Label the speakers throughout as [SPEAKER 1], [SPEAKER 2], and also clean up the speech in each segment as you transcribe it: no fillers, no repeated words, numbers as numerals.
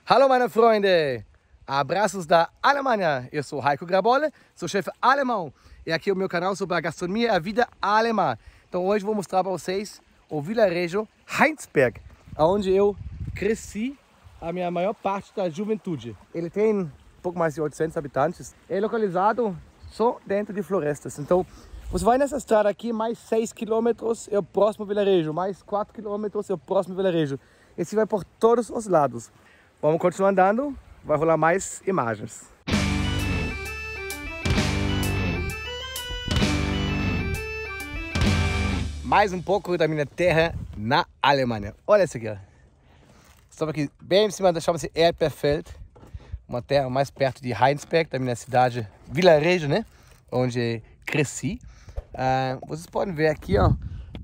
[SPEAKER 1] Hallo meine Freunde, abraços da Alemanha. Eu sou Heiko Grabolle, sou chefe alemão e aqui é o meu canal sobre a gastronomia e a vida alemã. Então hoje vou mostrar para vocês o vilarejo Heinsberg, onde eu cresci a minha maior parte da juventude. Ele tem um pouco mais de 800 habitantes, é localizado só dentro de florestas. Então você vai nessa estrada aqui, mais 6 km é o próximo vilarejo, mais 4 km é o próximo vilarejo. Esse vai por todos os lados. Vamos continuar andando, vai rolar mais imagens. Mais um pouco da minha terra na Alemanha. Olha isso aqui, ó. Estamos aqui bem em cima da, chama-se Erdbeerfeld, uma terra mais perto de Heinsberg, da minha cidade, vilarejo, né? Onde cresci. Vocês podem ver aqui, ó,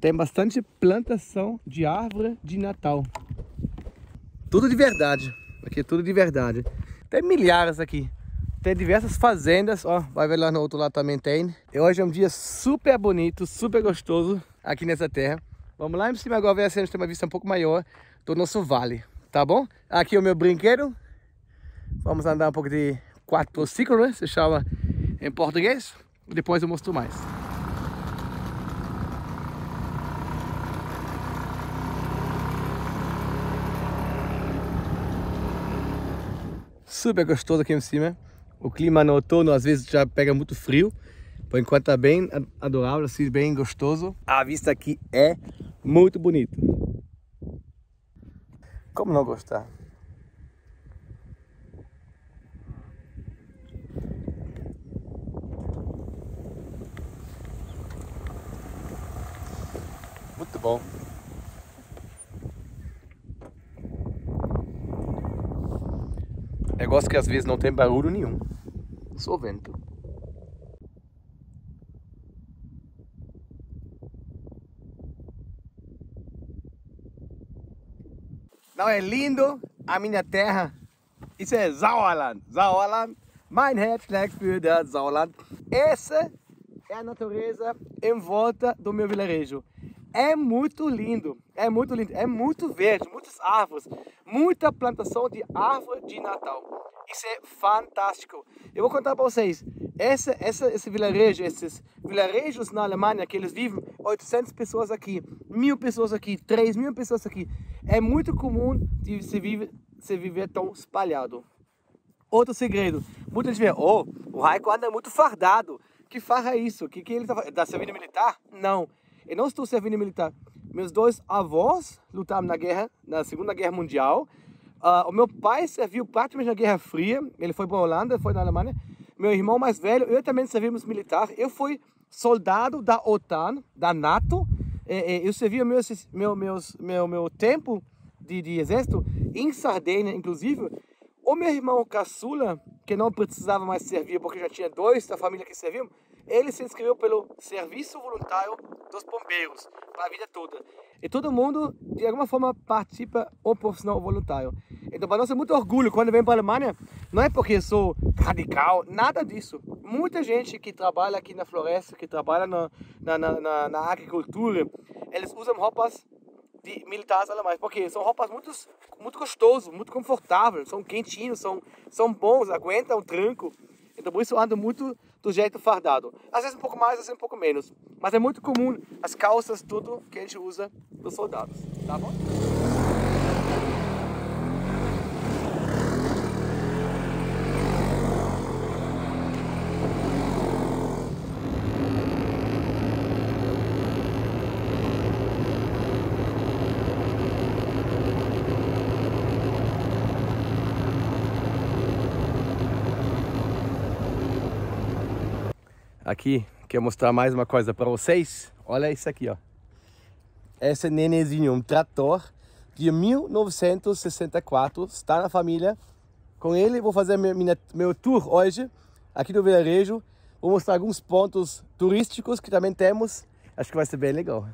[SPEAKER 1] tem bastante plantação de árvore de Natal. Tudo de verdade. Aqui é tudo de verdade. Tem milhares aqui. Tem diversas fazendas, ó. Vai ver lá no outro lado também tem. E hoje é um dia super bonito, super gostoso aqui nessa terra. Vamos lá em cima agora ver se a gente tem uma vista um pouco maior do nosso vale, tá bom? Aqui é o meu brinquedo. Vamos andar um pouco de quadriciclo, né? Se chama em português. Depois eu mostro mais. Super gostoso aqui em cima. O clima no outono às vezes já pega muito frio. Por enquanto tá bem adorável, assim, bem gostoso. A vista aqui é muito bonita. Como não gostar? Muito bom. Negócio que às vezes não tem barulho nenhum, só vento. Não é lindo a minha terra? Isso é Sauerland. Sauerland, mein Herz schlägt für das Sauerland. Essa é a natureza em volta do meu vilarejo. É muito lindo, é muito lindo, é muito verde, muitas árvores, muita plantação de árvore de Natal. Isso é fantástico. Eu vou contar para vocês, esse vilarejo, esses vilarejos na Alemanha que eles vivem, 800 pessoas aqui, 1000 pessoas aqui, 3000 pessoas aqui. É muito comum de se viver tão espalhado. Outro segredo, muita gente vê, oh, o Heiko anda muito fardado. Que farra é isso? Que ele está fazendo? Está servindo militar? Não. Eu não estou servindo militar. Meus dois avós lutaram na guerra, na Segunda Guerra Mundial. O meu pai serviu praticamente na Guerra Fria. Ele foi para a Holanda, foi na Alemanha. Meu irmão mais velho, eu também servimos militar. Eu fui soldado da OTAN, da NATO. Eu servi o meu tempo de exército em Sardenha, inclusive. O meu irmão caçula, que não precisava mais servir porque já tinha dois da família que serviam, ele se inscreveu pelo serviço voluntário dos bombeiros para a vida toda. E todo mundo, de alguma forma, participa ou profissional ou voluntário. Então, para nós é muito orgulho quando vem para a Alemanha. Não é porque eu sou radical, nada disso. Muita gente que trabalha aqui na floresta, que trabalha na agricultura, eles usam roupas de militares alemães, porque são roupas muito gostosas, muito confortáveis, são quentinhos, são bons, aguentam o tranco. Então por isso eu ando muito do jeito fardado. Às vezes um pouco mais, às vezes um pouco menos. Mas é muito comum as calças, tudo que a gente usa dos soldados, tá bom? Aqui, quero mostrar mais uma coisa para vocês. Olha isso aqui, ó. Esse nenenzinho, um trator de 1964, está na família. Com ele vou fazer meu tour hoje, aqui no vilarejo. Vou mostrar alguns pontos turísticos que também temos. Acho que vai ser bem legal.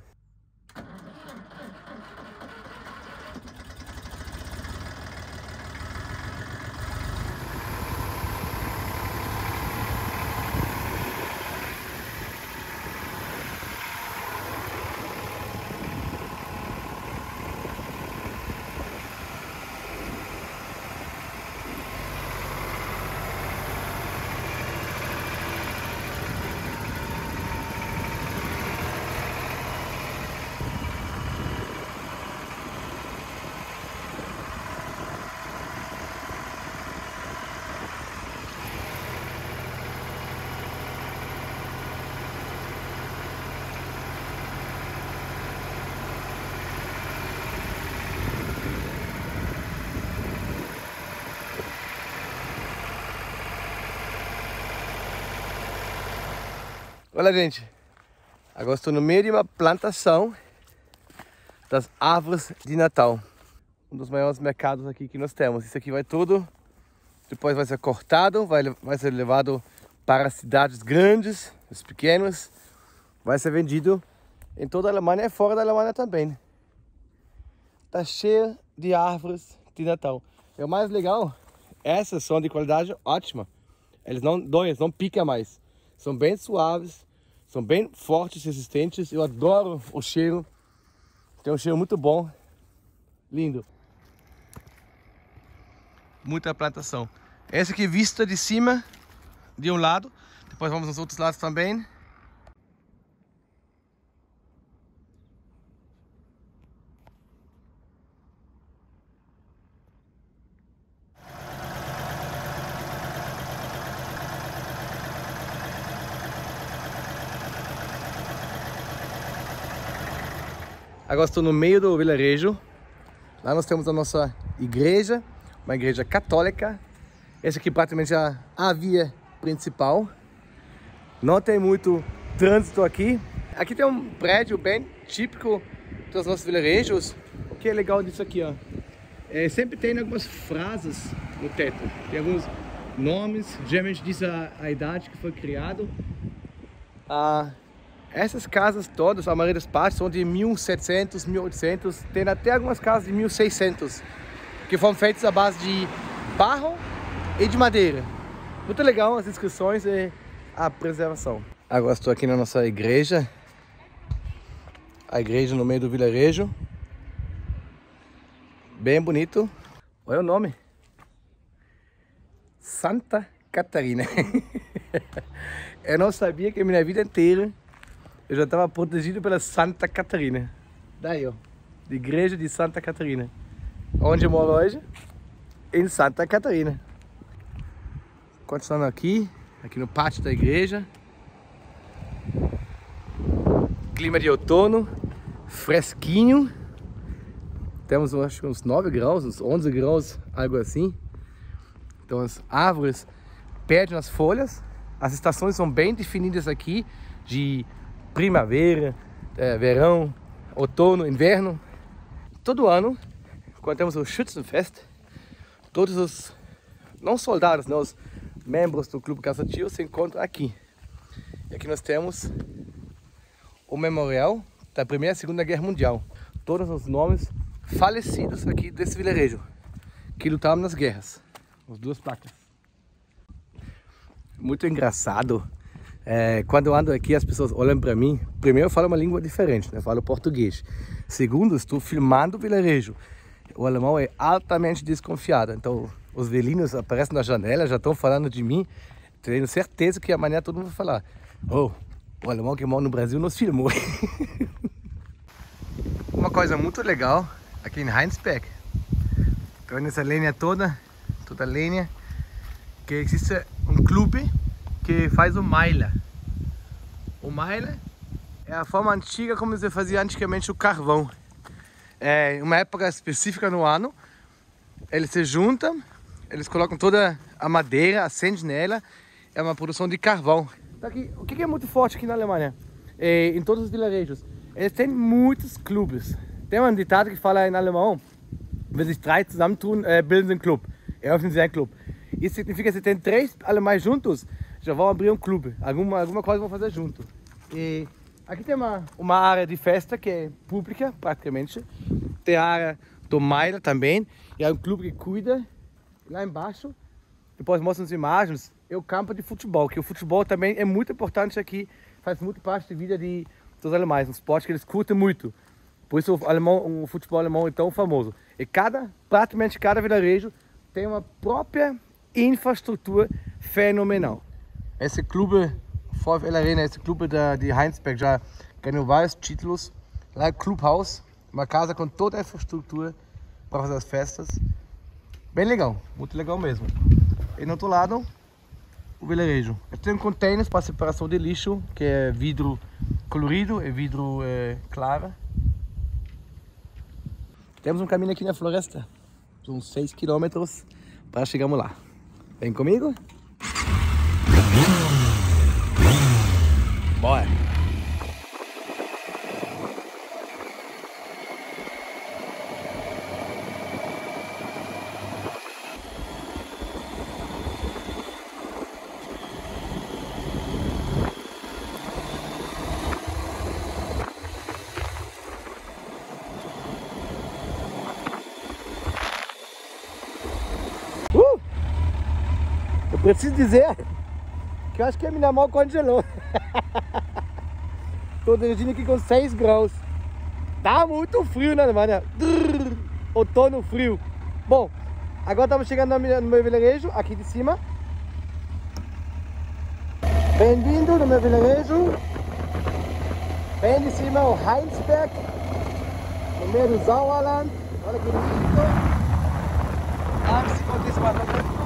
[SPEAKER 1] Olha, gente, agora estou no meio de uma plantação das árvores de Natal. Um dos maiores mercados aqui que nós temos. Isso aqui vai tudo, depois vai ser cortado, vai ser levado para cidades grandes, os pequenos. Vai ser vendido em toda a Alemanha e fora da Alemanha também. Tá cheio de árvores de Natal. E o mais legal, essas são de qualidade ótima. Eles não doem, não picam mais. São bem suaves, são bem fortes, resistentes. Eu adoro o cheiro. Tem um cheiro muito bom. Lindo. Muita plantação. Essa aqui vista de cima, de um lado. Depois vamos nos outros lados também. Agora estou no meio do vilarejo. Lá nós temos a nossa igreja, uma igreja católica. Essa aqui praticamente é a via principal. Não tem muito trânsito aqui. Aqui tem um prédio bem típico dos nossos vilarejos. O que é legal disso aqui, ó, sempre tem algumas frases no teto. Tem alguns nomes, geralmente diz a idade que foi criado. Essas casas todas, a maioria das partes, são de 1700, 1800, tem até algumas casas de 1600, que foram feitas à base de barro e de madeira. Muito legal as inscrições e a preservação. Agora estou aqui na nossa igreja, a igreja no meio do vilarejo, bem bonito. Olha o nome, Santa Catarina. Eu não sabia que a minha vida inteira eu já estava protegido pela Santa Catarina. Daí, ó, de igreja de Santa Catarina. Onde eu moro hoje? Em Santa Catarina. Continuando aqui no pátio da igreja. Clima de outono, fresquinho. Temos, acho que uns 9 graus, uns 11 graus, algo assim. Então as árvores perdem as folhas. As estações são bem definidas aqui, de primavera, verão, outono, inverno. Todo ano, quando temos o Schützenfest, todos os, não soldados, não, os membros do Clube Caçador se encontram aqui. E aqui nós temos o memorial da Primeira e Segunda Guerra Mundial. Todos os nomes falecidos aqui desse vilarejo, que lutaram nas guerras. As duas placas. Muito engraçado. Quando eu ando aqui, as pessoas olham para mim. Primeiro, eu falo uma língua diferente, né? Eu falo português. Segundo, estou filmando o vilarejo. O alemão é altamente desconfiado. Então, os velhinhos aparecem na janela, já estão falando de mim. Tenho certeza que amanhã todo mundo vai falar: oh, o alemão que mora no Brasil nos filmou. Uma coisa muito legal aqui em Heinsberg. Então, nessa linha toda lenha, que existe um clube que faz o Mailer. O Mailer é a forma antiga como se fazia antigamente o carvão. Em uma época específica no ano, eles se juntam, eles colocam toda a madeira, acende nela, é uma produção de carvão. Aqui, o que é muito forte aqui na Alemanha? Em todos os vilarejos, eles têm muitos clubes. Tem um ditado que fala em alemão: wenn sich 3 zusammentun, bilden sie einen Club. Eröffnen sie einen Club. Isso significa que se tem 3 alemães juntos, já vão abrir um clube, alguma coisa vão fazer junto. E aqui tem uma área de festa que é pública, praticamente. Tem a área do Mailer também, e é um clube que cuida. Lá embaixo, depois mostram as imagens, é o campo de futebol, que o futebol também é muito importante aqui, faz muito parte da vida dos alemães, um esporte que eles curtem muito. Por isso o futebol alemão é tão famoso. E praticamente cada vilarejo tem uma própria infraestrutura fenomenal. Esse clube, VfL Arena, esse clube de Heinsberg já ganhou vários títulos. Lá é o Clubhaus, uma casa com toda a infraestrutura para fazer as festas. Bem legal, muito legal mesmo. E no outro lado, o vilarejo. Tem containers para separação de lixo, que é vidro colorido e vidro claro. Temos um caminho aqui na floresta, de uns 6 km para chegarmos lá. Vem comigo? Bora! Eu preciso dizer que eu acho que a minha mão congelou. Tô dirigindo aqui com 6 graus. Tá muito frio, né, mano? Outono frio. Bom, agora estamos chegando no meu vilarejo, aqui de cima. Bem-vindo no meu vilarejo. Bem de cima o Heinsberg, no meio do Sauerland. Olha que lindo. Máximo desenvolvimento.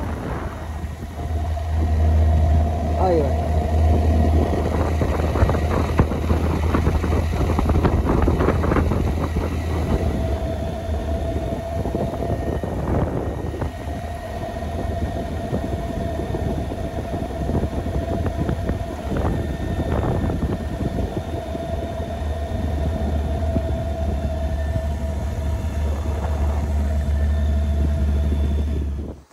[SPEAKER 1] Aí, ó.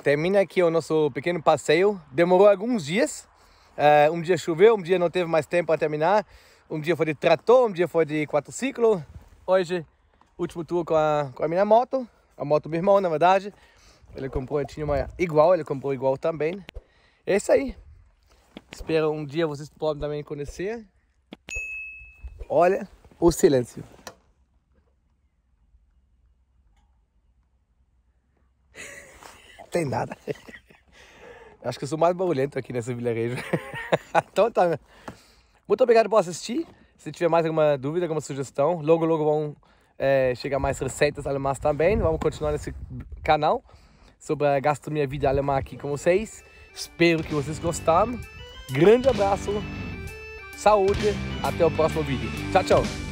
[SPEAKER 1] Termina aqui o nosso pequeno passeio. Demorou alguns dias. Um dia choveu, um dia não teve mais tempo para terminar. Um dia foi de trator, um dia foi de quadriciclo. Hoje, último tour com a minha moto. A moto do meu irmão, na verdade. Ele comprou, tinha uma igual, ele comprou igual também. É isso aí. Espero um dia vocês podem também conhecer. Olha o silêncio. Tem nada. Acho que eu sou mais barulhento aqui nesse vilarejo. Então tá. Muito obrigado por assistir. Se tiver mais alguma dúvida, alguma sugestão, logo vão chegar mais receitas alemãs também. Vamos continuar nesse canal sobre a gastronomia vida alemã aqui com vocês. Espero que vocês gostaram. Grande abraço. Saúde. Até o próximo vídeo. Tchau, tchau.